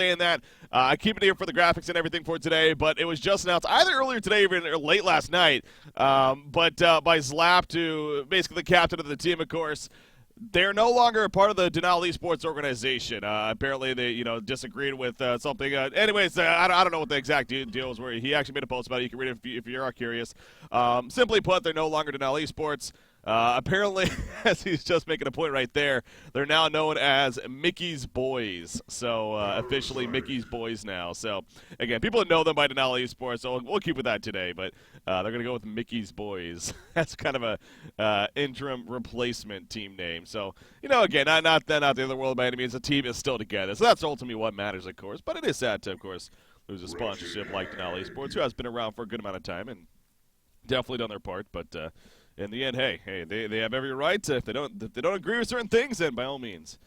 saying that. I keep it here for the graphics and everything for today, but it was just announced either earlier today or late last night, but by Zlap, to basically the captain of the team, of course. They're no longer a part of the dnL Esports organization. Apparently, they disagreed with something. Anyways, I don't know what the exact deal was. Where he actually made a post about it. You can read it if you are curious. Simply put, they're no longer dnL Esports. Apparently, as he's just making a point right there, they're now known as Mickey's Boys. So officially Mickey's Boys now. So again, people know them by dnL Esports, so we'll keep with that today. But they're going to go with Mickey's Boys. That's kind of a interim replacement team name. So again, not the end of the world by any means. The team is still together. So that's ultimately what matters, of course. But it is sad to, of course, lose a sponsorship like dnL Esports, who has been around for a good amount of time and definitely done their part. But in the end, hey, they have every right to, if they don't agree with certain things, then by all means,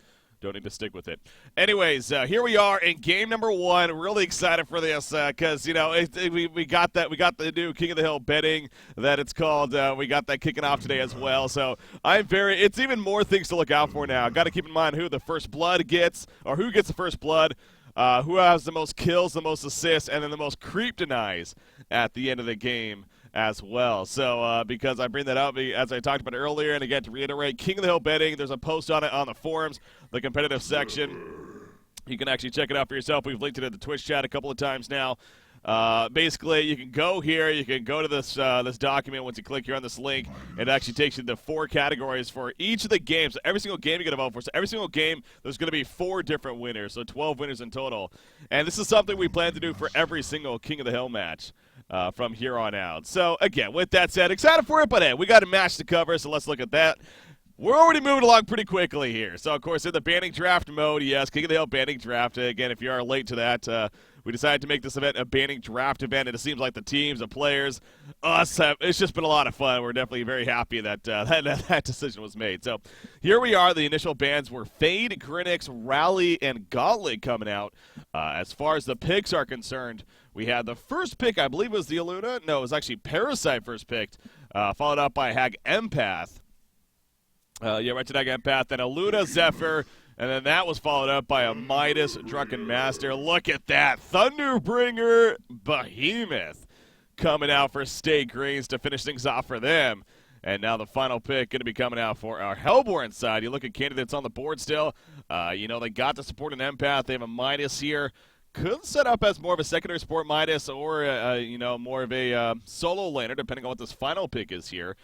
don't need to stick with it. Anyways, here we are in game number 1. Really excited for this because we got the new King of the Hill betting that it's called. We got that kicking off today as well. So it's even more things to look out for now. Got to keep in mind who the first blood gets, or who gets the first blood. Who has the most kills, the most assists, and then the most creep denies at the end of the game as well. So because I bring that up, as I talked about earlier, and again to reiterate, King of the Hill betting, there's a post on it on the forums, the competitive section. You can actually check it out for yourself. We've linked it in the Twitch chat a couple of times now. Basically, you can go here. You can go to this this document. Once you click here on this link, it actually takes you to 4 categories for each of the games. So every single game you get to vote for. So every single game, there's going to be 4 different winners. So 12 winners in total. And this is something we plan to do for every single King of the Hill match from here on out. So again, with that said, excited for it. But hey, we got a match to cover. So let's look at that. We're already moving along pretty quickly here. So, of course, in the banning draft mode, yes, King of the Hill banning draft. Again, if you are late to that, we decided to make this event a banning draft event, and it seems like the teams, the players, it's just been a lot of fun. We're definitely very happy that that decision was made. So, here we are. The initial bans were Fade, Grinix, Rally, and Gauntlet coming out. As far as the picks are concerned, we had the first pick, I believe was the Aluna. No, it was actually Parasite first picked, followed up by Hag Empath. Right to that Empath, then a Luna Zephyr, and then that was followed up by a Midas Drunken Master. Look at that. Thunderbringer Behemoth coming out for Stay Greens to finish things off for them. And now the final pick going to be coming out for our Hellborn side. You look at candidates on the board still. They got to support an Empath. They have a Midas here. Could set up as more of a secondary support Midas or, more of a solo laner, depending on what this final pick is here.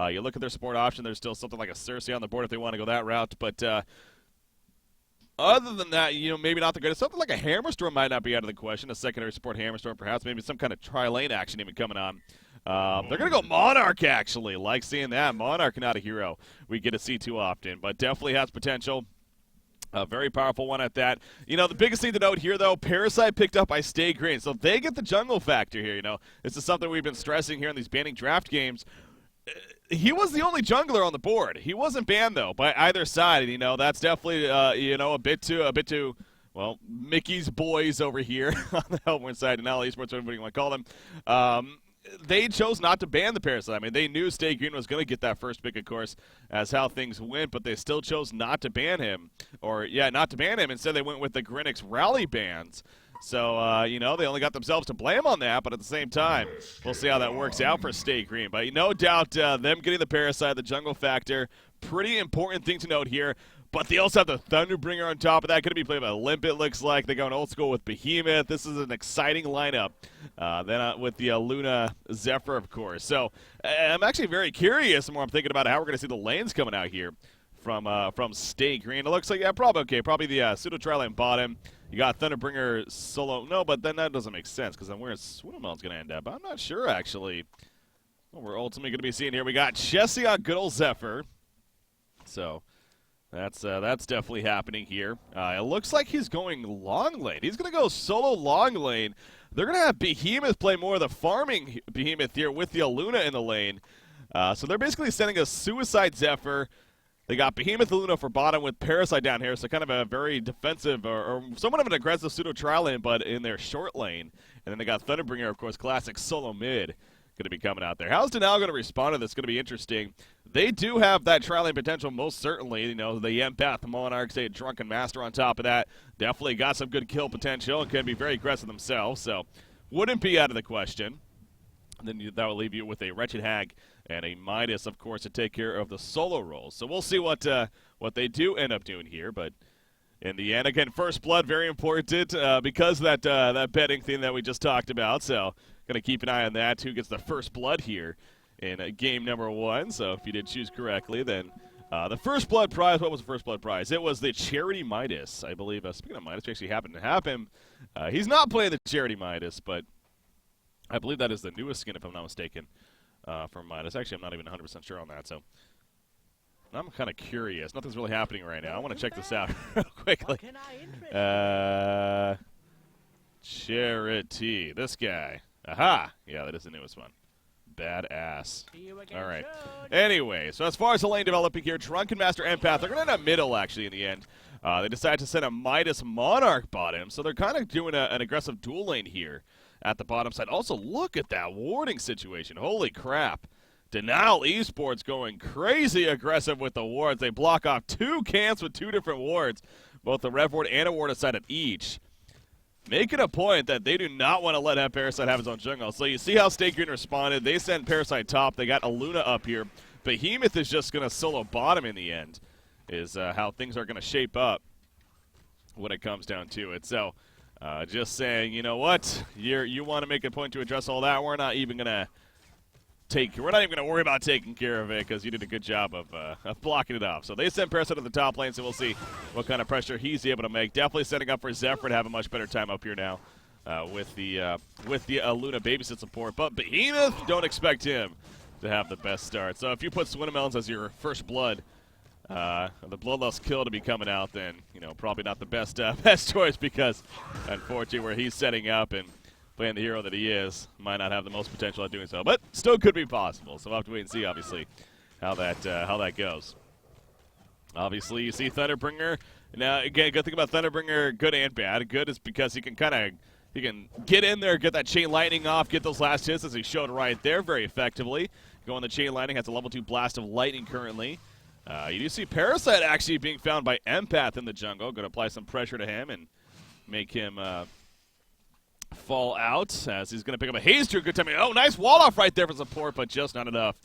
You look at their support option, there's still something like a Cersei on the board if they want to go that route. But other than that, maybe not the greatest. Something like a Hammerstorm might not be out of the question. A secondary support Hammerstorm, perhaps. Maybe some kind of tri-lane action even coming on. They're going to go Monarch, actually. Like seeing that. Monarch, not a hero we get to see too often. But definitely has potential. A very powerful one at that. The biggest thing to note here, though, Parasite picked up by Stay Green. So they get the jungle factor here, This is something we've been stressing here in these banning draft games. He was the only jungler on the board. He wasn't banned, though, by either side. And, that's definitely, a bit too, well, Mickey's Boys over here on the Hellborn side, and dnL Esports, whatever you want to call them. They chose not to ban the Parasite. I mean, they knew Stay Green was going to get that first pick, of course, as how things went, but they still chose not to ban him. Not to ban him. Instead, they went with the Grinix Rally bans. So, they only got themselves to blame on that, but at the same time, we'll see how that works out for Stay Green. But no doubt them getting the Parasite, the jungle factor, pretty important thing to note here. But they also have the Thunderbringer on top of that. Going to be played by Limp, it looks like. They're going old school with Behemoth. This is an exciting lineup. Then with the Luna Zephyr, of course. So I'm actually very curious the more I'm thinking about how we're going to see the lanes coming out here from Stay Green. It looks like, probably okay. Probably the Pseudo Tri-Lane bottom. You got Thunderbringer solo. No, but then that doesn't make sense because then where Swindlemelon's going to end up. I'm not sure, actually, what we're ultimately going to be seeing here. We got Chessie on good old Zephyr. So that's definitely happening here. It looks like he's going long lane. He's going to go solo long lane. They're going to have Behemoth play more of the farming Behemoth here with the Aluna in the lane. So they're basically sending a Suicide Zephyr. They got Behemoth Luna for bottom with Parasite down here, so kind of a very defensive or somewhat of an aggressive pseudo tri lane, but in their short lane. And then they got Thunderbringer, of course, classic solo mid going to be coming out there. How's dnL going to respond to this? Going to be interesting. They do have that tri-lane potential, most certainly. You know, the Empath Monarchs, they had Drunken Master on top of that. Definitely got some good kill potential and can be very aggressive themselves, so wouldn't be out of the question. And then that will leave you with a Wretched Hag and a Midas, of course, to take care of the solo roles. So we'll see what they do end up doing here, but in the end, again, first blood, very important because of that betting thing that we just talked about. So going to keep an eye on that, who gets the first blood here in game number 1. So if you did choose correctly, then the first blood prize, what was the first blood prize? It was the Charity Midas, I believe. Speaking of Midas, we actually happened to have him. He's not playing the Charity Midas, but I believe that is the newest skin, if I'm not mistaken, from Midas. Actually, I'm not even 100% sure on that, so I'm kind of curious. Nothing's really happening right now. I want to check this out real quickly. Charity. This guy. Aha! Yeah, that is the newest one. Badass. All right. Anyway, so as far as the lane developing here, Drunken Master Empath, they're going to end up middle, actually, in the end. They decided to send a Midas Monarch bottom, so they're kind of doing an aggressive dual lane here at the bottom side. Also, look at that warding situation. Holy crap. dnL Esports going crazy aggressive with the wards. They block off 2 camps with 2 different wards, both the Rev ward and a ward aside of each. Making a point that they do not want to let Parasite have his own jungle. So you see how Stake Green responded. They sent Parasite top. They got Aluna up here. Behemoth is just going to solo bottom in the end, is how things are going to shape up when it comes down to it. So just saying, you know what? You want to make a point to address all that. We're not even going to worry about taking care of it because you did a good job of blocking it off. So they sent Parasite to the top lane, so we'll see what kind of pressure he's able to make. Definitely setting up for Zephyr to have a much better time up here now with the Aluna babysit support. But Behemoth, don't expect him to have the best start. So if you put Swinamelons as your first blood, the Bloodlust kill to be coming out, then probably not the best choice because unfortunately where he's setting up and playing the hero that he is, might not have the most potential at doing so, but still could be possible. So we'll have to wait and see, obviously, how that goes. Obviously, you see Thunderbringer. Now, again, good thing about Thunderbringer, good and bad. Good is because he can get in there, get that chain lightning off, get those last hits as he showed right there very effectively. Going the chain lightning, has a level 2 blast of lightning currently. You do see Parasite actually being found by Empath in the jungle. Going to apply some pressure to him and make him fall out as he's going to pick up a haze to a good time. Oh, nice wall off right there for support, but just not enough.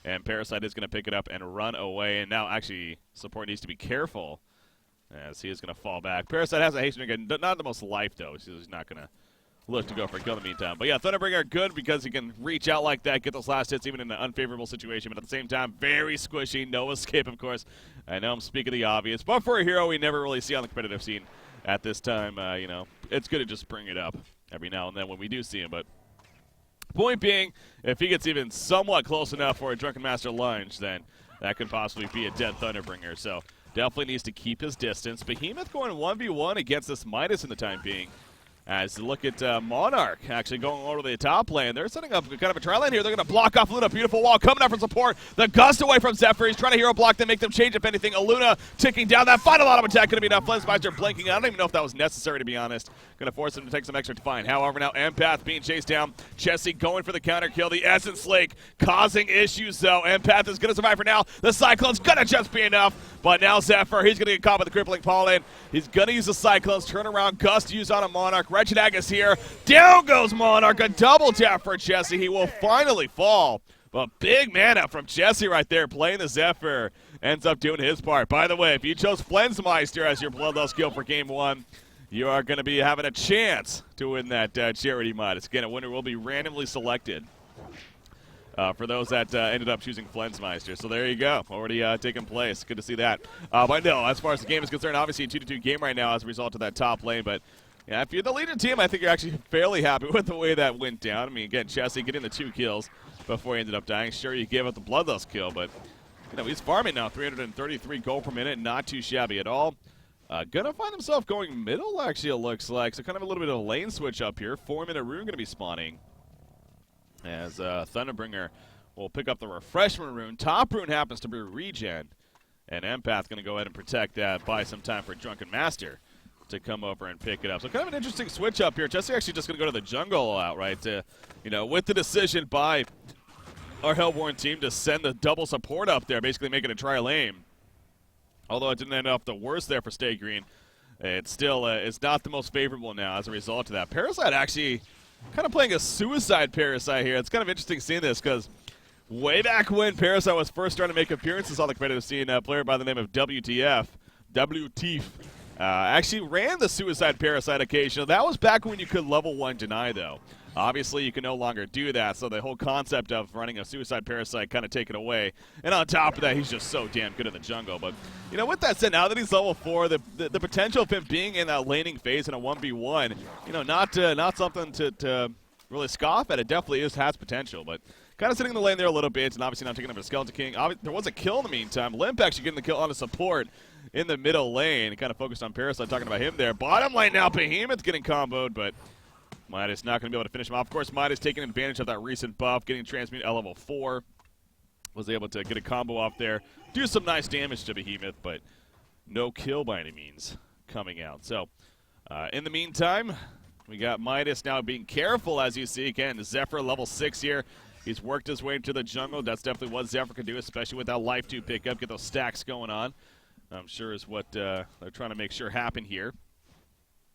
And Parasite is going to pick it up and run away. And now actually support needs to be careful as he is going to fall back. Parasite has a haste again, not the most life though. So he's not going to look to go for a kill in the meantime. But yeah, Thunderbringer good because he can reach out like that, get those last hits even in an unfavorable situation. But at the same time, very squishy, no escape, of course. I know I'm speaking the obvious, but for a hero we never really see on the competitive scene at this time, it's good to just bring it up every now and then when we do see him. But point being, if he gets even somewhat close enough for a Drunken Master lunge, then that could possibly be a dead Thunderbringer. So definitely needs to keep his distance. Behemoth going 1v1 against this Midas in the time being. As you look at Monarch actually going over to the top lane. They're setting up kind of a tri lane here. They're going to block off Aluna. Beautiful wall coming up for support. The gust away from Zephyr. He's trying to hero block them, make them change if anything. Aluna ticking down. That final auto attack going to be enough. Flensmeister blinking. I don't even know if that was necessary, to be honest. Going to force him to take some extra time. However, now Empath being chased down. Chessie going for the counter kill. The Essence Lake causing issues, though. Empath is going to survive for now. The Cyclone's going to just be enough. But now Zephyr, he's going to get caught by the crippling pollen. He's going to use the Cyclones. Turn around. Gust used on a Monarch. Wretched Hag is here. Down goes Monarch. A double tap for Chessie. He will finally fall. But big mana from Chessie right there playing the Zephyr. Ends up doing his part. By the way, if you chose Flensmeister as your Bloodlust kill for Game 1, you are going to be having a chance to win that Charity Midas. Again, a winner will be randomly selected for those that ended up choosing Flensmeister. So there you go. Already taking place. Good to see that. But no, as far as the game is concerned, obviously a 2-2 game right now as a result of that top lane. But yeah, if you're the Legion team, I think you're actually fairly happy with the way that went down. I mean, again, Chessie getting the 2 kills before he ended up dying. Sure, you gave up the Bloodlust kill, but he's farming now. 333 gold per minute. Not too shabby at all. Gonna find himself going middle, actually, it looks like. So kind of a little bit of a lane switch up here. 4-minute rune going to be spawning. As Thunderbringer will pick up the refreshment rune. Top rune happens to be regen. And Empath going to go ahead and protect that, buy some time for Drunken Master to come over and pick it up. So kind of an interesting switch up here. Chessie actually just going to go to the jungle outright. With the decision by our Hellborn team to send the double support up there, basically making a try lane. Although it didn't end up the worst there for Stay Green, it's still it's not the most favorable now as a result of that. Parasite actually kind of playing a suicide Parasite here. It's kind of interesting seeing this because way back when Parasite was first starting to make appearances on the competitive scene, a player by the name of WTF, actually ran the suicide Parasite occasionally. That was back when you could level 1 deny, though. Obviously, you can no longer do that, so the whole concept of running a suicide Parasite kind of taken away. And on top of that, he's just so damn good in the jungle. But, you know, with that said, now that he's level 4, the potential of him being in that laning phase in a 1v1, you know, not something to really scoff at. It definitely has potential, but kind of sitting in the lane there a little bit, and obviously not taking up a Skeleton King. There was a kill in the meantime. Limp actually getting the kill on the support in the middle lane. Kind of focused on Parasite, talking about him there. Bottom lane now, Behemoth getting comboed, but Midas not going to be able to finish him off. Of course, Midas taking advantage of that recent buff, getting transmute at level 4. Was able to get a combo off there, do some nice damage to Behemoth, but no kill by any means coming out. So, in the meantime, we got Midas now being careful, as you see. Again, Zephyr level 6 here. He's worked his way into the jungle. That's definitely what Zephyr can do, especially with that life 2 pickup, get those stacks going on. I'm sure is what they're trying to make sure happen here.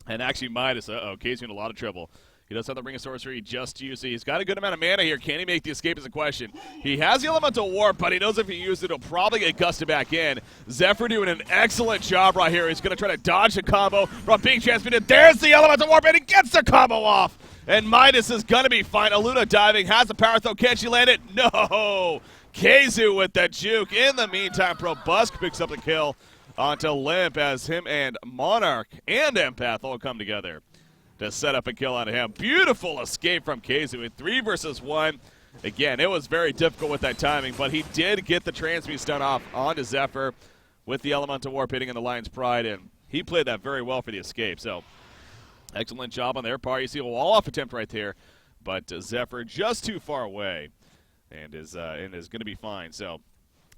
And actually, Midas, Kay's in a lot of trouble. He does have the Ring of Sorcery just used. He's got a good amount of mana here. Can he make the escape is a question. He has the Elemental Warp, but he knows if he uses it, he'll probably get gusted back in. Zephyr doing an excellent job right here. He's going to try to dodge the combo from being transmitted. There's the Elemental Warp, and he gets the combo off. And Midas is going to be fine. Aluna diving, has the power throw. Can she land it? No! Keizu with the juke. In the meantime, Probusk picks up the kill onto Limp as him and Monarch and Empath all come together to set up a kill onto him. Beautiful escape from Keizu in 3 versus 1. Again, it was very difficult with that timing, but he did get the transmute stun off onto Zephyr with the Elemental Warp hitting in the Lion's Pride, and he played that very well for the escape. So, excellent job on their part. You see a wall-off attempt right there, but Zephyr just too far away and is going to be fine. So,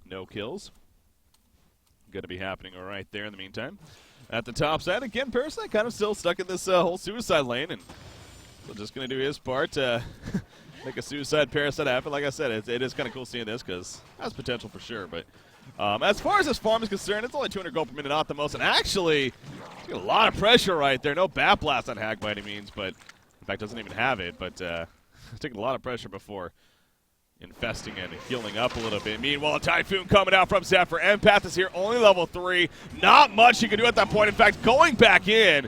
no kills. Going to be happening right there in the meantime. At the top side, again, Parasite kind of still stuck in this whole suicide lane, and so just going to do his part to make a suicide Parasite happen. Like I said, it is kind of cool seeing this because it has potential for sure. But as far as this farm is concerned, it's only 200 gold per minute, not the most. And actually, a lot of pressure right there. No Bat Blast on Hack by any means, but in fact, doesn't even have it. But taking a lot of pressure before infesting and healing up a little bit. Meanwhile, a Typhoon coming out from Zephyr. Empath is here, only level 3. Not much you can do at that point. In fact, going back in,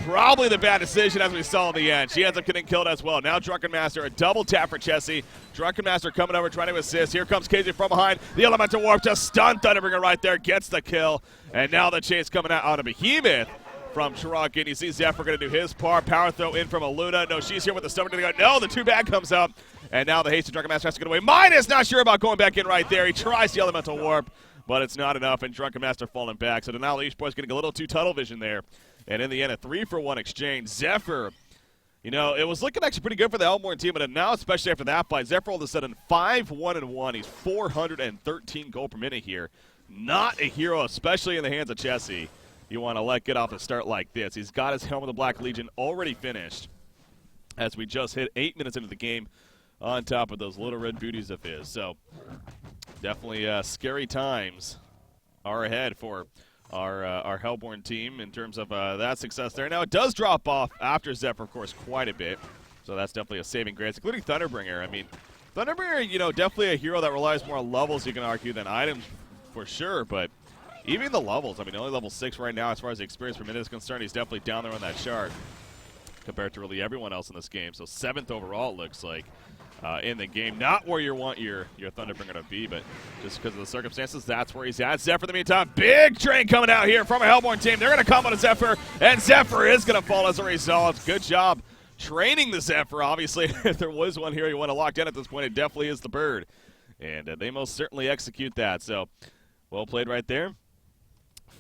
probably the bad decision as we saw in the end. She ends up getting killed as well. Now Drunken Master, a double tap for Chessie. Drunken Master coming over, trying to assist. Here comes KZ from behind. The Elemental Warp just stunned Thunderbringer right there, gets the kill. And now the chase coming out on a Behemoth from Drunken. You see Zephyr going to do his part. Power throw in from Aluna. No, she's here with the stubborn to go. No, the 2-bag comes up. And now the hasted Drunken Master has to get away. Midas not sure about going back in right there. He tries the Elemental Warp, but it's not enough, and Drunken Master falling back. So dnL Esports getting a little too tunnel vision there. And in the end, a 3-for-1 exchange. Zephyr, you know, it was looking actually pretty good for the Hellborn team, but now, especially after that fight, Zephyr all of a sudden 5-1-1. He's 413 gold per minute here. Not a hero, especially in the hands of Chessie. You want to get off a start like this. He's got his Helm of the Black Legion already finished as we just hit 8 minutes into the game on top of those little red booties of his. So definitely scary times are ahead for our Hellborn team in terms of that success there. Now, it does drop off after Zephyr, of course, quite a bit. So that's definitely a saving grace, including Thunderbringer. I mean, Thunderbringer, you know, definitely a hero that relies more on levels, you can argue, than items for sure. But even the levels, I mean, only level 6 right now as far as the experience per minute is concerned. He's definitely down there on that chart compared to really everyone else in this game. So 7th overall, it looks like, in the game. Not where you want your Thunderbringer to be, but just because of the circumstances, that's where he's at. Zephyr, in the meantime, big train coming out here from a Hellborn team. They're going to come on to Zephyr, and Zephyr is going to fall as a result. Good job training the Zephyr. Obviously, if there was one here you want to lock in at this point, it definitely is the bird. And they most certainly execute that. So, well played right there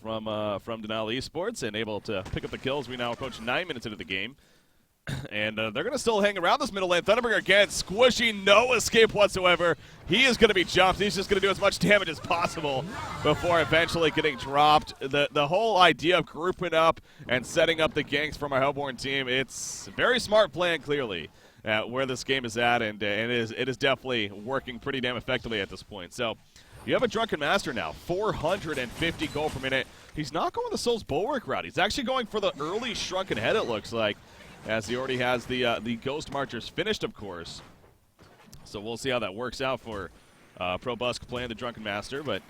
from dnL Esports, and able to pick up the kills. We now approach 9 minutes into the game. And they're going to still hang around this middle lane. Thunderbringer again, squishy, no escape whatsoever. He is going to be jumped. He's just going to do as much damage as possible before eventually getting dropped. The whole idea of grouping up and setting up the ganks from our Hellborn team, it's very smart plan, clearly. where this game is at, and it is definitely working pretty damn effectively at this point. So you have a Drunken Master now, 450 gold per minute. He's not going the Souls Bulwark route. He's actually going for the early Shrunken Head, it looks like, as he already has the Ghost Marchers finished, of course. So we'll see how that works out for ProBusk playing the Drunken Master, but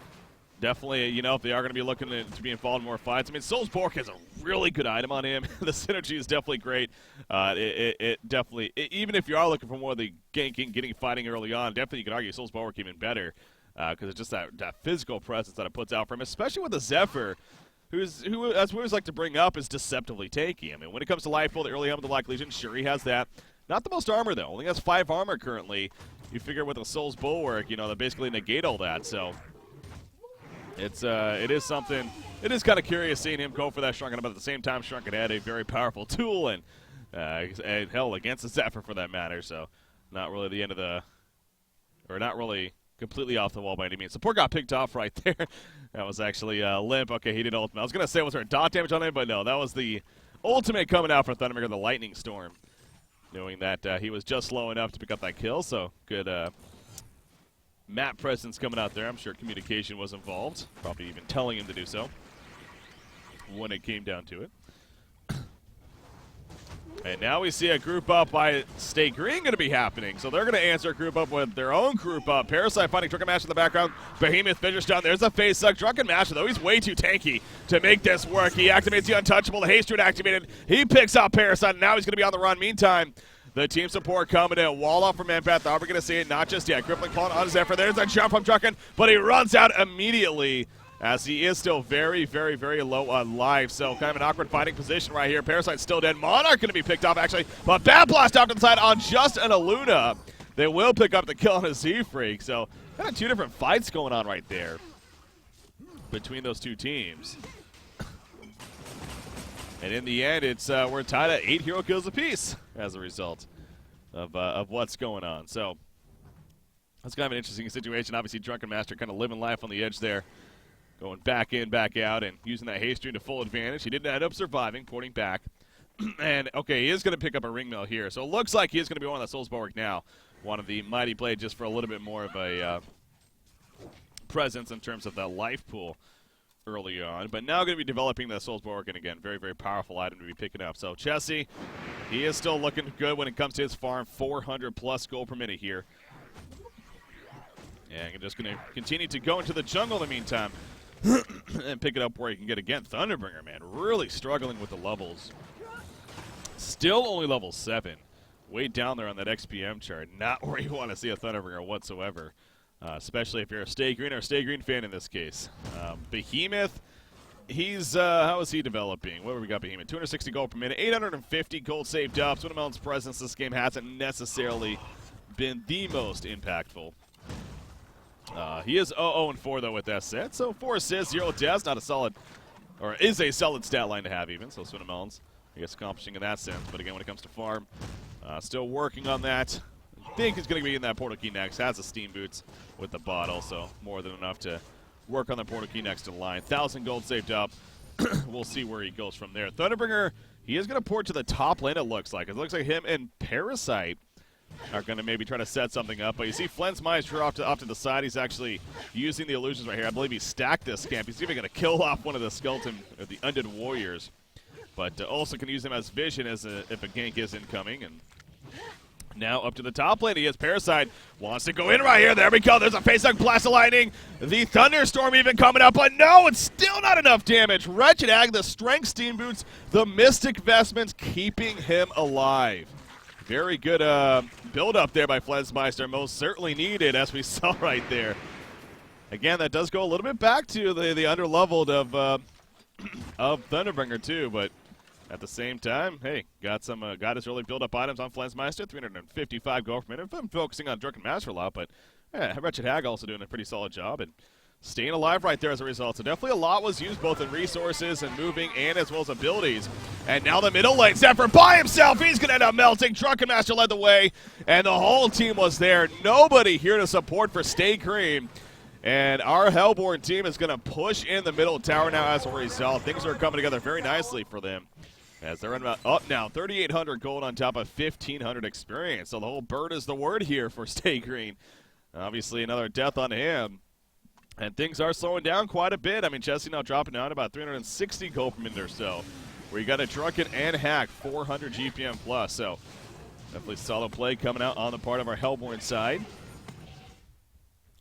definitely, you know, if they are going to be looking to be involved in more fights. I mean, Souls Bulwark has a really good item on him. The synergy is definitely great. It definitely, even if you are looking for more of the ganking, getting fighting early on, definitely you could argue Souls Bulwark even better because it's just that physical presence that it puts out for him, especially with the Zephyr, who, as we always like to bring up, is deceptively tanky. I mean, when it comes to Lifepool, the early helm of the Black Legion, sure, he has that. Not the most armor, though. Only has 5 armor currently. You figure with a Souls Bulwark, you know, they basically negate all that, so it is something. It is kind of curious seeing him go for that Shrunken, but at the same time, Shrunken had a very powerful tool, and hell, against the Zephyr for that matter. So, not really the end of the, or not really completely off the wall by any means. Support got picked off right there. That was actually limp. Okay, he did ultimate. I was gonna say was there a dot damage on him, but no, that was the ultimate coming out for Thunderbreaker, the Lightning Storm, knowing that he was just slow enough to pick up that kill. So good. Map presence coming out there. I'm sure communication was involved. Probably even telling him to do so when it came down to it. And now we see a group up by Stay Green going to be happening. So they're going to answer a group up with their own group up. Parasite finding Drunken Master in the background. Behemoth finishes down. There's a face suck. Drunken Master, though, he's way too tanky to make this work. He activates the Untouchable. The Haste Rune activated. He picks up Parasite, and now he's going to be on the run. Meantime, the team support coming in. Wall off from Empath. Are we going to see it? Not just yet. Crippling Claw on Zephyr. There's a jump from Drunken, but he runs out immediately as he is still very, very, very low on life. So kind of an awkward fighting position right here. Parasite's still dead. Monarch going to be picked off, actually. But Bad Blast off to the side on just an Aluna. They will pick up the kill on a Z-Freak. So kind of 2 different fights going on right there between those 2 teams. And in the end, it's we're tied at 8 hero kills apiece as a result of what's going on. So that's kind of an interesting situation. Obviously, Drunken Master kind of living life on the edge there, going back in, back out, and using that haste rune to full advantage. He didn't end up surviving, porting back. And, okay, he is going to pick up a ring mill here. So it looks like he is going to be one of the Souls Bulwark now. One of the Mighty Blade just for a little bit more of a presence in terms of that life pool early on. But now going to be developing the Souls Bulwark, and again, very, very powerful item to be picking up. So Chessie, he is still looking good when it comes to his farm. 400+ gold per minute here. And I'm just going to continue to go into the jungle in the meantime. And pick it up where you can get again. Thunderbringer, man, really struggling with the levels. Still only level 7. Way down there on that XPM chart. Not where you want to see a Thunderbringer whatsoever. Especially if you're a Stay Green or a Stay Green fan in this case. Behemoth, he's, how is he developing? What have we got, Behemoth? 260 gold per minute, 850 gold saved up. Swinmelon's presence this game hasn't necessarily been the most impactful. He is 0-4 though with that set, so 4 assists, 0 deaths, not a solid, or is a solid stat line to have even, so Swinmelon's, I guess, accomplishing in that sense. But again, when it comes to farm, still working on that. I think he's going to be in that Portal Key next, has the Steam Boots with the bottle, so more than enough to work on the Portal Key next in line. 1,000 gold saved up. We'll see where he goes from there. Thunderbringer, he is going to port to the top lane, it looks like. It looks like him and Parasite are going to maybe try to set something up. But you see Flensmeister off to the side. He's actually using the illusions right here. I believe he stacked this scamp. He's even going to kill off one of the skeleton, or the undead warriors. But also can use him as vision as if a gank is incoming. And now up to the top lane. He has Parasite. Wants to go in right here. There we go. There's a face-up blast of lightning. The Thunderstorm even coming up. But no, it's still not enough damage. Wretched Hag, the Strength Steam Boots, the Mystic Vestments keeping him alive. Very good build-up there by Flensmeister. Most certainly needed, as we saw right there. Again, that does go a little bit back to the under-leveled of Thunderbringer, too. But at the same time, hey, got his early build-up items on Flensmeister. 355 gold per minute. I've been focusing on Drunken Master a lot, but yeah, Wretched Hag also doing a pretty solid job. And staying alive right there as a result. So definitely a lot was used both in resources and moving and as well as abilities. And now the middle lane, Zephyr by himself. He's going to end up melting. Drunken Master led the way, and the whole team was there. Nobody here to support for Stay Cream. And our Hellborn team is going to push in the middle tower now as a result. Things are coming together very nicely for them. As they're up now, 3,800 gold on top of 1,500 experience. So the whole bird is the word here for Stay Green. Obviously, another death on him. And things are slowing down quite a bit. I mean, Chessie now dropping down to about 360 gold per minute or so. Where you got a Drunken and Hack, 400 GPM plus. So definitely solid play coming out on the part of our Hellborn side.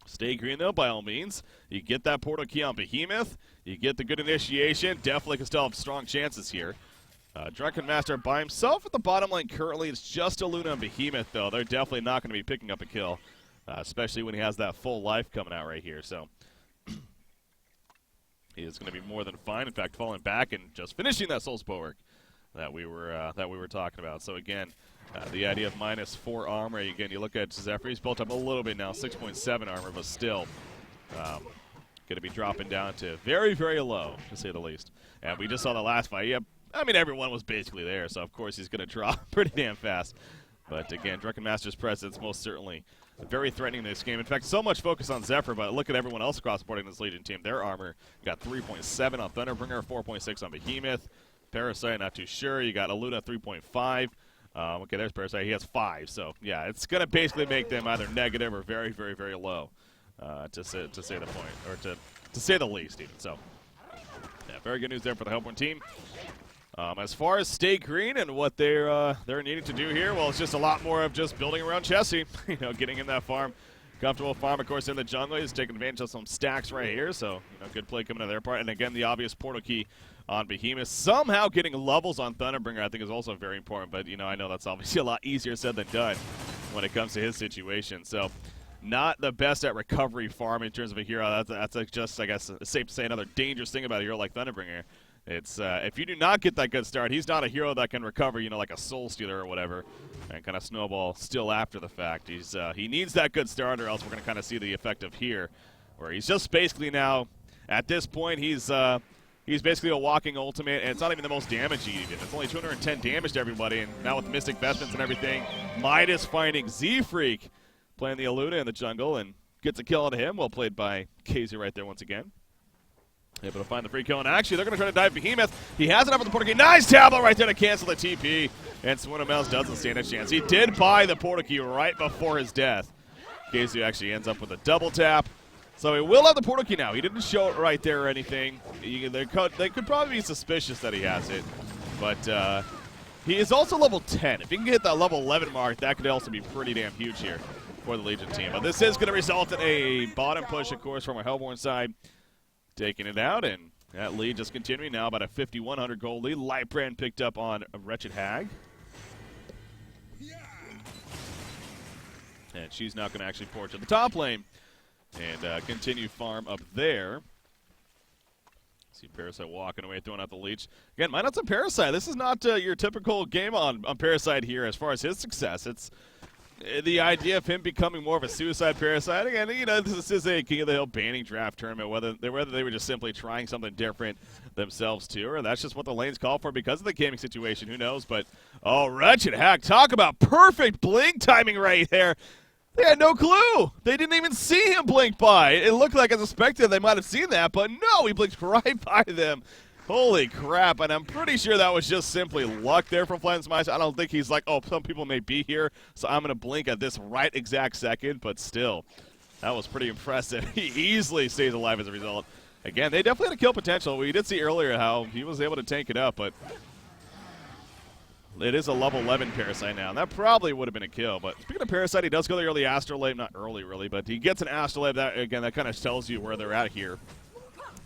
Stay Green, though, by all means. You get that portal key on Behemoth. You get the good initiation. Definitely can still have strong chances here. Drunken Master by himself at the bottom lane currently. It's just a Luna and Behemoth, though. They're definitely not going to be picking up a kill, especially when he has that full life coming out right here. So he is going to be more than fine. In fact, falling back and just finishing that Soul's Bulwark that we were talking about. So again, the idea of -4 armor. Again, you look at Zephyr. He's built up a little bit now, 6.7 armor, but still going to be dropping down to very, very low, to say the least. And we just saw the last fight. Yep. I mean, everyone was basically there, so of course he's going to drop pretty damn fast. But again, Drunken Master's presence most certainly very threatening in this game. In fact, so much focus on Zephyr, but look at everyone else across the board in this Legion team. Their armor got 3.7 on Thunderbringer, 4.6 on Behemoth. Parasite, not too sure. You got Aluna, 3.5. Okay, there's Parasite. He has 5. So, yeah, it's going to basically make them either negative or very, very, very low, to say the point, or to say the least, even. So, yeah, very good news there for the Hellborn team. As far as Stay Green and what they're needing to do here, well, it's just a lot more of just building around Chessie. You know, getting in that farm, comfortable farm, of course, in the jungle. He's taking advantage of some stacks right here, so you know, good play coming to their part. And again, the obvious portal key on Behemoth. Somehow getting levels on Thunderbringer, I think, is also very important. But you know, I know that's obviously a lot easier said than done when it comes to his situation. So, not the best at recovery farm in terms of a hero. That's just, I guess, safe to say, another dangerous thing about a hero like Thunderbringer. It's if you do not get that good start, he's not a hero that can recover, you know, like a Soul Stealer or whatever, and kind of snowball still after the fact. He needs that good start, or else we're going to kind of see the effect of here, where he's just basically now, at this point, he's basically a walking ultimate, and it's not even the most damage even. It's only 210 damage to everybody, and now with Mystic Vestments and everything, Midas finding Z-Freak playing the Aluna in the jungle, and gets a kill on him, well played by KZ right there once again. Able to find the free kill, and actually they're going to try to dive Behemoth. He has it up with the portal key. Nice tablet right there to cancel the TP, and Swinamels doesn't stand a chance. He did buy the portal key right before his death. KZ actually ends up with a double tap. So he will have the portal key now. He didn't show it right there or anything. They could probably be suspicious that he has it, but he is also level 10. If he can get that level 11 mark, that could also be pretty damn huge here for the Legion team. But this is going to result in a bottom push, of course, from our Hellborn side. Taking it out, and that lead just continuing now, about a 5,100 gold lead. Lightbrand picked up on a Wretched Hag. And she's now going to actually forge to the top lane and continue farm up there. See Parasite walking away, throwing out the leech. Again, minus on Parasite. This is not your typical game on Parasite here as far as his success. It's the idea of him becoming more of a suicide Parasite. Again, you know, this is a King of the Hill banning draft tournament, whether they were just simply trying something different themselves too, or that's just what the lanes call for because of the gaming situation, who knows. But, oh, Wretched Hack, talk about perfect blink timing right there. They had no clue. They didn't even see him blink by. It looked like as expected they might have seen that, but no, he blinked right by them. Holy crap, and I'm pretty sure that was just simply luck there from Flatten's Mice. I don't think he's like, oh, some people may be here, so I'm going to blink at this right exact second, but still, that was pretty impressive. He easily stays alive as a result. Again, they definitely had a kill potential. We did see earlier how he was able to tank it up, but it is a level 11 Parasite now, and that probably would have been a kill. But speaking of Parasite, he does go the early Astrolabe, not early really, but he gets an Astrolabe. That, again, that kind of tells you where they're at here.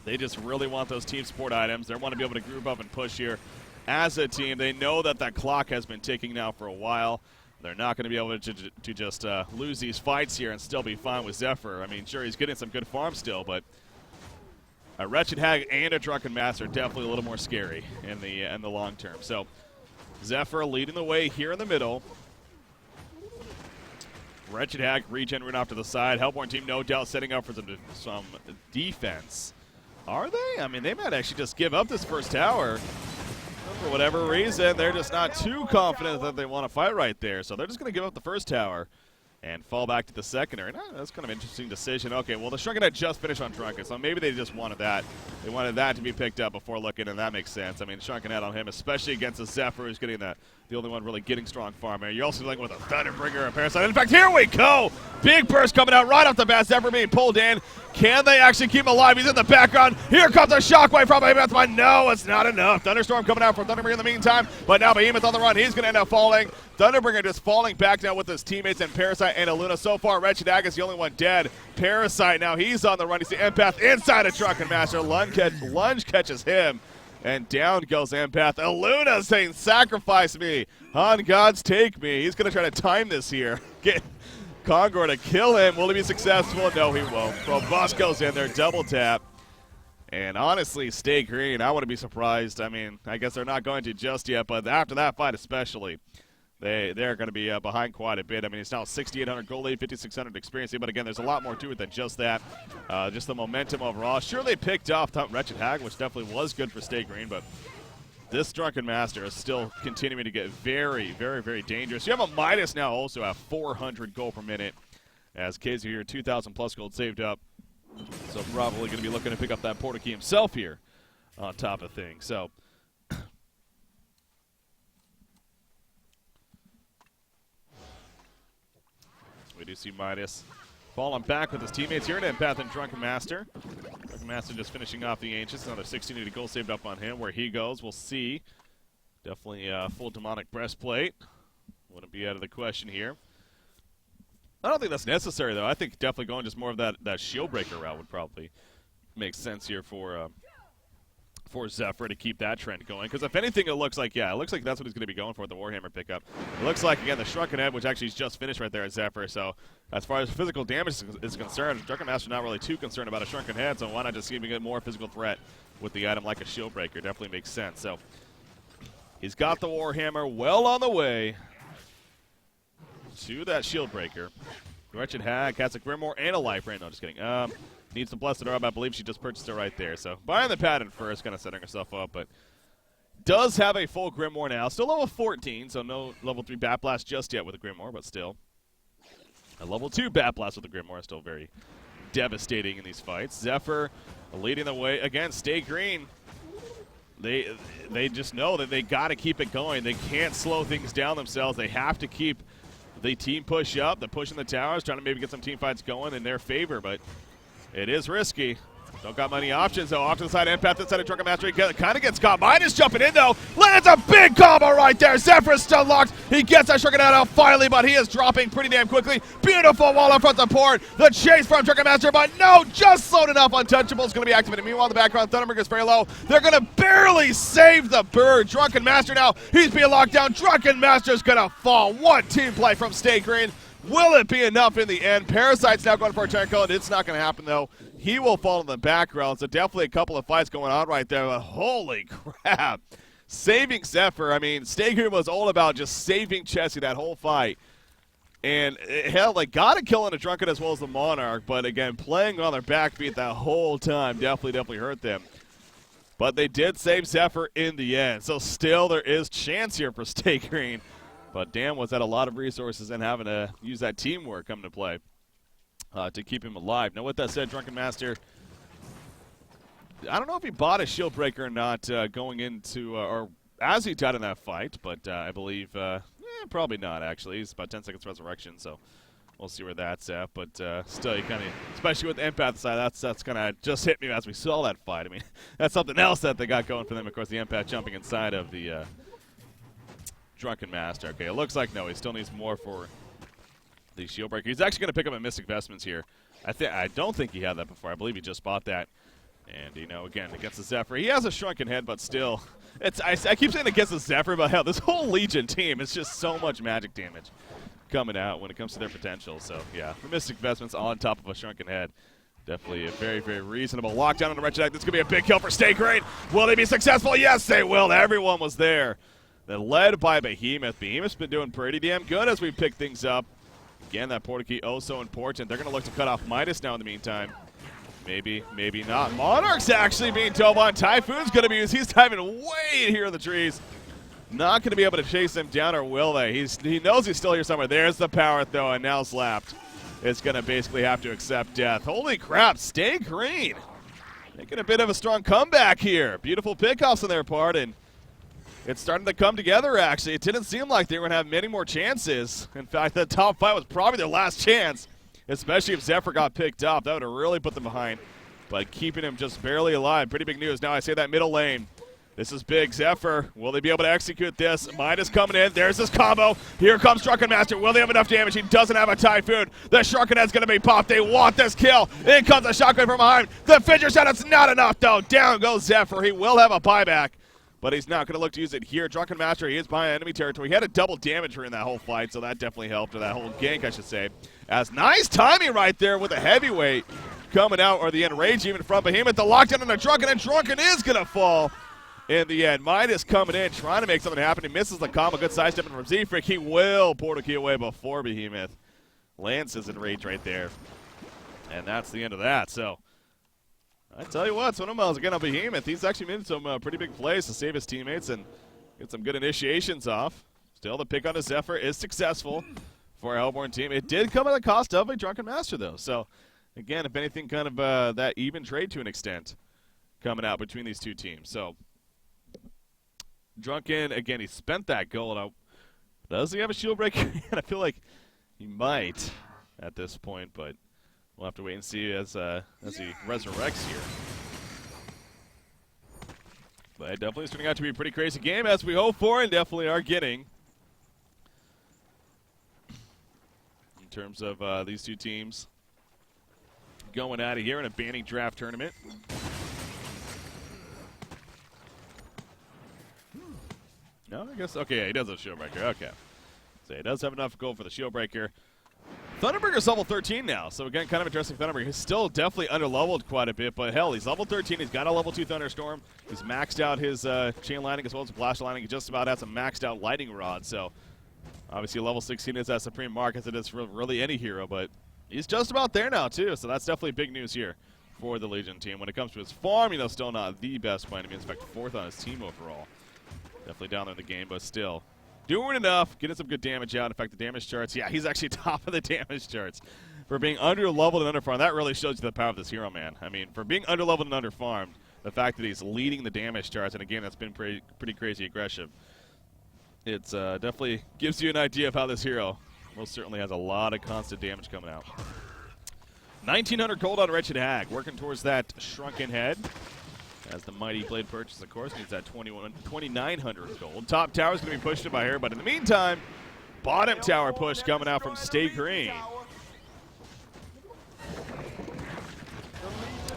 They just really want those team support items. They want to be able to group up and push here as a team. They know that that clock has been ticking now for a while. They're not going to be able to just lose these fights here and still be fine with Zephyr. I mean, sure, he's getting some good farm still, but a Wretched Hag and a Drunken Master are definitely a little more scary in the long term. So Zephyr leading the way here in the middle. Wretched Hag regenerating off to the side. Hellborn team, no doubt, setting up for some defense. Are they? I mean, they might actually just give up this first tower. For whatever reason, they're just not too confident that they want to fight right there. So they're just going to give up the first tower. and fall back to the secondary. That's kind of an interesting decision. Okay, well, the Shrunken Head just finished on Drunken, so maybe they just wanted that. They wanted that to be picked up before looking, and that makes sense. I mean, Shrunken Head on him, especially against a Zephyr who's getting the only one really getting strong farm here. You're also dealing with a Thunderbringer, a Parasite. In fact, here we go! Big burst coming out right off the bat. Zephyr being pulled in. Can they actually keep him alive? He's in the background. Here comes a Shockwave from Behemoth, but no, it's not enough. Thunderstorm coming out from Thunderbringer in the meantime, but now Behemoth on the run. He's going to end up falling. Thunderbringer just falling back now with his teammates and Parasite and Aluna. So far, Wretched Hag is the only one dead. Parasite now, he's on the run. He's the Empath inside of Drunken Master. Lunge catches him, and down goes Empath. Aluna saying, sacrifice me. On God's take me. He's going to try to time this here. Get Kongor to kill him. Will he be successful? No, he won't. Robust goes in there, double tap. And honestly, Stay Green, I wouldn't be surprised. I mean, I guess they're not going to just yet, but after that fight especially, they're going to be behind quite a bit. I mean, it's now 6,800 gold lead, 5,600 experience, but again, there's a lot more to it than just that. Just the momentum overall. Sure, they picked off Wretched Hag, which definitely was good for Stay Green, but this Drunken Master is still continuing to get very, very, very dangerous. You have a Midas now also at 400 gold per minute, as Kaiser here, 2,000 plus gold saved up. So probably going to be looking to pick up that Porta Key himself here on top of things. So we do see Midas falling back with his teammates here in Empath and Drunken Master. Drunken Master just finishing off the Ancients. Another 1680 gold saved up on him. Where he goes, we'll see. Definitely full demonic breastplate. Wouldn't be out of the question here. I don't think that's necessary, though. I think definitely going just more of that shield breaker route would probably make sense here for Zephyr to keep that trend going. Because if anything, it looks like that's what he's going to be going for with the Warhammer pickup. It looks like, again, the Shrunken Head, which actually is just finished right there at Zephyr. So as far as physical damage is concerned, Drunken Master's not really too concerned about a Shrunken Head, so why not just give him more physical threat with the item like a shield breaker? Definitely makes sense. So he's got the Warhammer well on the way to that shield breaker. Wretched Hag has a Grimoire and a life ring. No, just kidding. Needs the Blessed Orb. I believe she just purchased it right there. So buying the pattern first, kind of setting herself up, but does have a full Grimoire now. Still level 14, so no level 3 Bat Blast just yet with a Grimoire, but still. A level 2 Bat Blast with a Grimoire is still very devastating in these fights. Zephyr leading the way. Again, Stay Green. They just know that they got to keep it going. They can't slow things down themselves. They have to keep the team push up. They're pushing the towers, trying to maybe get some team fights going in their favor, but it is risky. Don't got many options, though. Off to the side, Empath inside of Drunken Master. He kind of gets caught. Midas jumping in, though. Lands a big combo right there. Zephyr's still locked. He gets that Shrunken Head out finally, but he is dropping pretty damn quickly. Beautiful wall up front support. The chase from Drunken Master, but no, just slowed enough. Untouchable is going to be activated. Meanwhile, in the background, Thunderbringer's very low. They're going to barely save the bird. Drunken Master now, he's being locked down. Drunken Master's going to fall. One team play from Stay Green. Will it be enough in the end? Parasite's now going for a turn kill, and it's not going to happen, though. He will fall in the background, so definitely a couple of fights going on right there, but holy crap. Saving Zephyr, I mean, Stay Green was all about just saving Chessie that whole fight. And, hell, they got a kill on the Drunken as well as the Monarch, but again, playing on their backbeat that whole time definitely hurt them. But they did save Zephyr in the end, so still there is chance here for Stay Green. But damn, was that a lot of resources and having to use that teamwork come to play to keep him alive. Now, with that said, Drunken Master, I don't know if he bought a shield breaker or not going into, or as he died in that fight, but I believe probably not, actually. He's about 10 seconds resurrection, so we'll see where that's at. But still, you kind of, especially with the Empath side, that's kind of just hit me as we saw that fight. I mean, that's something else that they got going for them. Of course, the Empath jumping inside of the Drunken Master. Okay, it looks like no, he still needs more for the shield breaker. He's actually going to pick up a Mystic Vestments here. I don't think he had that before. I believe he just bought that. And, you know, again, against the Zephyr, he has a Shrunken Head, but still, I keep saying against the Zephyr, but hell, this whole Legion team is just so much magic damage coming out when it comes to their potential. So, yeah, the Mystic Vestments on top of a Shrunken Head. Definitely a very, very reasonable lockdown on the Wretched Hag. This could be a big kill for Stay Green. Will they be successful? Yes, they will. Everyone was there. They're led by Behemoth. Behemoth's been doing pretty damn good as we pick things up. Again, that Porta Key, oh so important. They're going to look to cut off Midas now in the meantime. Maybe, maybe not. Monarch's actually being dove on. Typhoon's going to be used. He's diving way here in the trees. Not going to be able to chase him down, or will they? He knows he's still here somewhere. There's the power throw, and now Slapped is going to basically have to accept death. Holy crap, stay green. Making a bit of a strong comeback here. Beautiful pickoffs on their part, and it's starting to come together, actually. It didn't seem like they were going to have many more chances. In fact, that top fight was probably their last chance, especially if Zephyr got picked up. That would have really put them behind. But keeping him just barely alive, pretty big news. Now I say that middle lane. This is big. Zephyr, will they be able to execute this? Midas coming in. There's this combo. Here comes Drunken Master. Will they have enough damage? He doesn't have a Typhoon. The Shrunken Head's going to be popped. They want this kill. In comes a shotgun from behind. The Fidger shot. It's not enough, though. Down goes Zephyr. He will have a buyback, but he's not going to look to use it here. Drunken Master, he is behind enemy territory. He had a double damage during that whole fight, so that definitely helped, or that whole gank, I should say. As nice timing right there with a heavyweight coming out, or the Enrage even from Behemoth. The lockdown on the Drunken, and Drunken is going to fall. In the end, Midas coming in, trying to make something happen. He misses the combo. Good sidestepping from Z-Frick. He will portal key away before Behemoth. Lance is in rage right there. And that's the end of that. So, I tell you what, Swindel's again on Behemoth. He's actually made some pretty big plays to save his teammates and get some good initiations off. Still, the pick on the Zephyr is successful for our Hellborn team. It did come at the cost of a Drunken Master, though. So, again, if anything, kind of that even trade to an extent coming out between these two teams. So, Drunken, again, he spent that gold out. Does he have a shield breaker? I feel like he might at this point, but we'll have to wait and see as he resurrects here. But definitely it's turning out to be a pretty crazy game, as we hope for, and definitely are getting. In terms of these two teams going out of here in a banning draft tournament. No, I guess, okay, yeah, he does have a shield breaker, okay. So he does have enough gold for the shield breaker. Thunderbreaker's level 13 now, so again, kind of interesting. Thunderbreaker. He's still definitely underleveled quite a bit, but hell, he's level 13. He's got a level 2 Thunderstorm. He's maxed out his chain lightning as well as blast lightning. He just about has a maxed out lightning rod, so obviously level 16 is that supreme mark as it is for really any hero, but he's just about there now too, so that's definitely big news here for the Legion team. When it comes to his farm, still not the best by any means. In fact, 4th on his team overall. Definitely down there in the game, but still doing enough, getting some good damage out. In fact, the damage charts, yeah, he's actually top of the damage charts. For being under-leveled and underfarmed, that really shows you the power of this hero, man. I mean, for being under-leveled and underfarmed, the fact that he's leading the damage charts in a game that's been pretty crazy aggressive, it's definitely gives you an idea of how this hero most certainly has a lot of constant damage coming out. 1,900 gold on Wretched Hag, working towards that Shrunken Head. As the Mighty Blade purchase, of course, needs that 2,900 gold. Top tower is going to be pushed in by here, but in the meantime, bottom tower push coming out from Stay Green.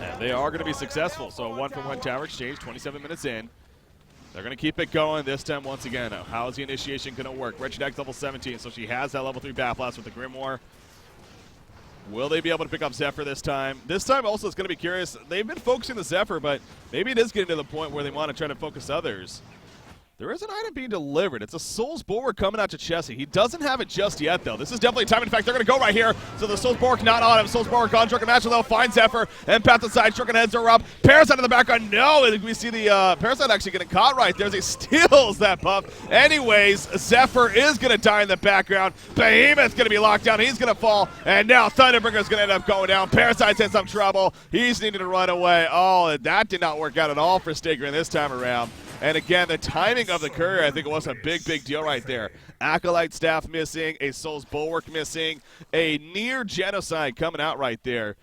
And they are going to be successful. So 1-for-1 tower exchange, 27 minutes in. They're going to keep it going this time once again. Now, how is the initiation going to work? Wretched Hag's level 17, so she has that level 3 Bat Blast with the Grimoire. Will they be able to pick up Zephyr this time? This time also it's going to be curious. They've been focusing the Zephyr, but maybe it is getting to the point where they want to try to focus others. There is an item being delivered. It's a Soul's Bulwark coming out to Chessie. He doesn't have it just yet, though. This is definitely time. In fact, they're going to go right here. So the Soul's Bulwark not on him. Soul's Bulwark on. Drunken Master, though, finds Zephyr and Path aside. Drunken Heads are up. Parasite in the background. No, we see the Parasite actually getting caught right there as he steals that buff. Anyways, Zephyr is going to die in the background. Behemoth's going to be locked down. He's going to fall. And now Thunderbreaker's going to end up going down. Parasite's in some trouble. He's needing to run away. Oh, that did not work out at all for Stigrin this time around. And again, the timing of the courier, I think it was a big deal right there. Acolyte staff missing, a Soul's Bulwark missing, a near genocide coming out right there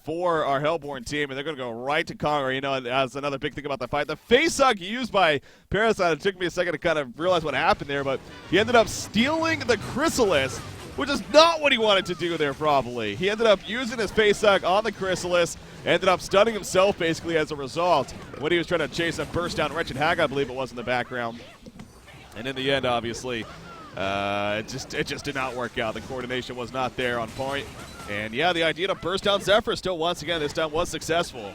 for our Hellborn team, and they're going to go right to Conqueror. That's another big thing about the fight. The face hug used by Parasite, it took me a second to kind of realize what happened there, but he ended up stealing the Chrysalis, which is not what he wanted to do there probably. He ended up using his face hug on the Chrysalis, ended up stunning himself basically as a result when he was trying to chase a burst down Wretched Hag, I believe it was in the background. And in the end, obviously, it just did not work out. The coordination was not there on point. And yeah, the idea to burst down Zephyr still once again this time was successful.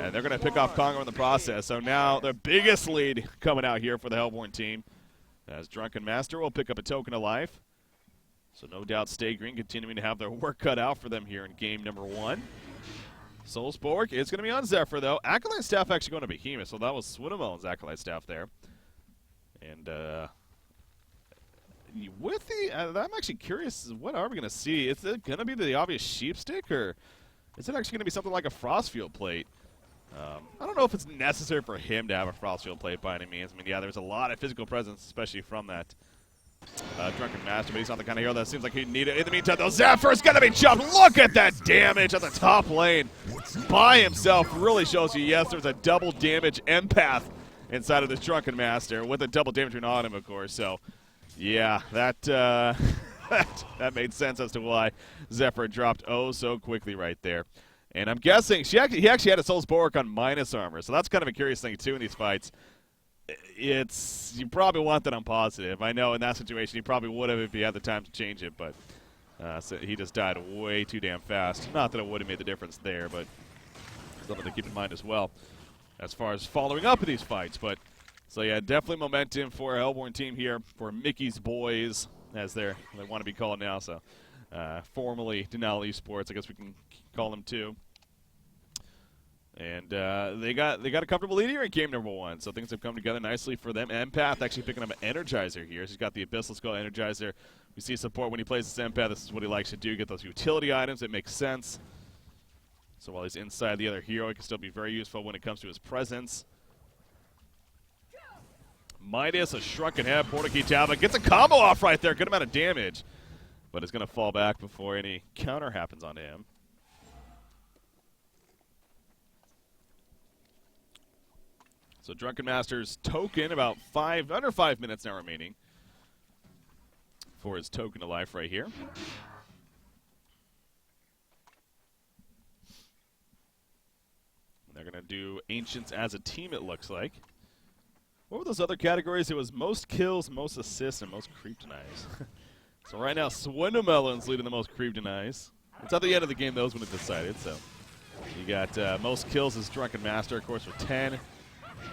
And they're going to pick off Congo in the process. So now the biggest lead coming out here for the Hellborn team, as Drunken Master will pick up a token of life. So no doubt Stay Green continuing to have their work cut out for them here in game number 1. Soul's Bulwark is going to be on Zephyr, though. Acolyte staff actually going to Behemoth, so that was Swindel's Acolyte staff there. And with the, I'm actually curious, what are we going to see? Is it going to be the obvious sheep stick, or is it actually going to be something like a Frostfield plate? I don't know if it's necessary for him to have a Frostfield plate by any means. I mean, yeah, there's a lot of physical presence, especially from that Drunken Master, but he's not the kind of hero that seems like he'd need it. In the meantime, though, Zephyr's going to be jumped. Look at that damage at the top lane by himself. Really shows you, yes, there's a double damage empath inside of this Drunken Master, with a double damage on him, of course. So, yeah, that that made sense as to why Zephyr dropped oh so quickly right there. And I'm guessing he actually had a Soul's Bulwark on minus armor, so that's kind of a curious thing, too, in these fights. You probably want that on positive. I know in that situation he probably would have if he had the time to change it, but so he just died way too damn fast. Not that it would have made the difference there, but something to keep in mind as well as far as following up in these fights. But so yeah, definitely momentum for a Hellborn team here, for Mickey's boys, as they want to be called now. So formerly dnL Esports, I guess we can call them too. And they got a comfortable lead here in game number 1, so things have come together nicely for them. Empath actually picking up an Energizer here. He's got the Abyssal Skull Energizer. We see support when he plays this Empath. This is what he likes to do, get those utility items. It makes sense. So while he's inside the other hero, he can still be very useful when it comes to his presence. Midas, a shrunken head, Portakey Talbot gets a combo off right there. Good amount of damage. But it's going to fall back before any counter happens onto him. So Drunken Master's token, about under 5 minutes now remaining for his token to life right here. They're going to do Ancients as a team, it looks like. What were those other categories? It was most kills, most assists, and most creep denies. So right now, Swindlemelon's leading the most creep denies. It's at the end of the game, those when it decided. So you got most kills as Drunken Master, of course, with 10.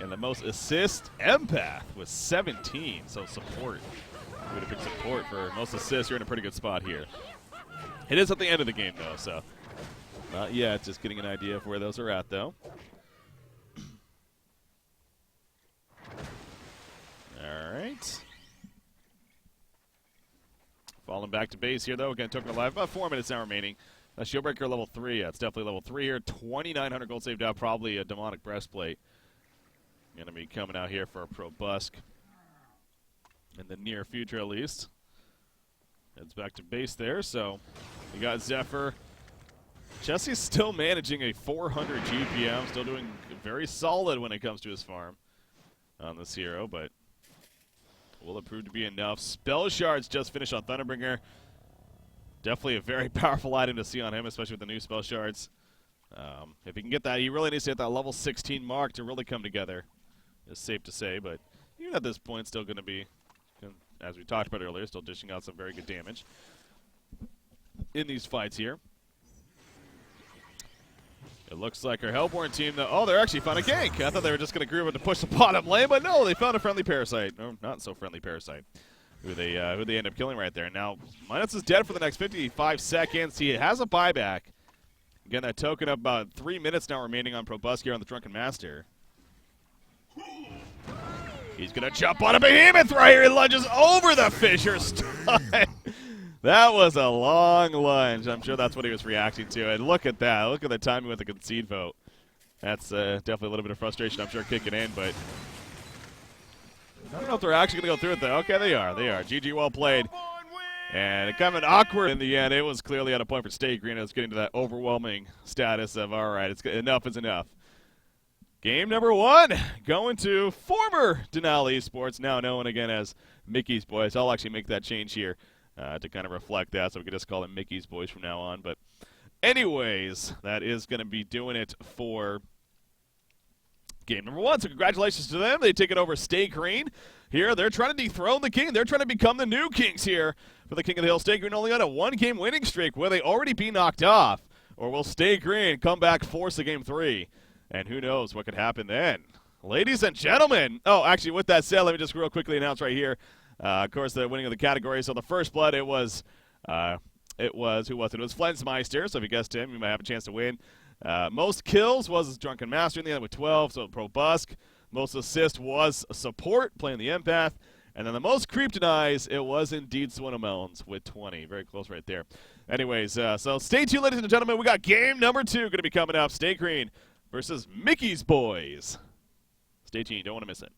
And the most assist, Empath, with 17. So support. We would have picked support for most assists. You're in a pretty good spot here. It is at the end of the game, though, so not yet. Just getting an idea of where those are at, though. All right. Falling back to base here, though. Again, token alive. About 4 minutes now remaining. Shieldbreaker level 3. Yeah, it's definitely level 3 here. 2,900 gold saved out. Probably a demonic breastplate. Going to be coming out here for a Probusk in the near future, at least. Heads back to base there, so we got Zephyr. Jesse's still managing a 400 GPM, still doing very solid when it comes to his farm on this hero, but will it prove to be enough? Spell Shards just finished on Thunderbringer. Definitely a very powerful item to see on him, especially with the new Spell Shards. If he can get that, he really needs to hit that level 16 mark to really come together. It's safe to say, but even at this point, still going to be, as we talked about earlier, still dishing out some very good damage in these fights here. It looks like our Hellborn team, though, oh, they're actually found a gank. I thought they were just going to group up to push the bottom lane, but no, they found a friendly Parasite. No, not so friendly Parasite, who they end up killing right there. Now, Midas is dead for the next 55 seconds. He has a buyback. Again, that token up about 3 minutes now remaining on Probusk here on the Drunken Master. He's going to jump on a behemoth right here. He lunges over the Fissure Stun. That was a long lunge. I'm sure that's what he was reacting to. And look at that. Look at the timing with the concede vote. That's definitely a little bit of frustration, I'm sure, kicking in. But I don't know if they're actually going to go through it, though. Okay, they are. They are. GG, well played. And kind of awkward in the end. It was clearly at a point for State Green. It was getting to that overwhelming status of, all right, enough is enough. Game number 1, going to former dnL Esports, now known again as Mickey's Boys. I'll actually make that change here to kind of reflect that, so we can just call them Mickey's Boys from now on. But anyways, that is going to be doing it for game number 1. So congratulations to them. They take it over Stay Green. Here, they're trying to dethrone the king. They're trying to become the new kings here for the King of the Hill. Stay Green only on a 1-game winning streak. Will they already be knocked off? Or will Stay Green come back, force a game 3? And who knows what could happen then. Ladies and gentlemen. Oh, actually, with that said, let me just real quickly announce right here. Of course, the winning of the category. So the first blood, it was who was it? It was Flensmeister. So if you guessed him, you might have a chance to win. Most kills was Drunken Master in the end with 12. So Probusk. Most assist was support, playing the empath. And then the most creeped eyes, it was indeed Swinnamelons with 20. Very close right there. Anyways, so stay tuned, ladies and gentlemen. We got game number 2 going to be coming up. Stay green versus Mickey's Boys. Stay tuned. Don't want to miss it.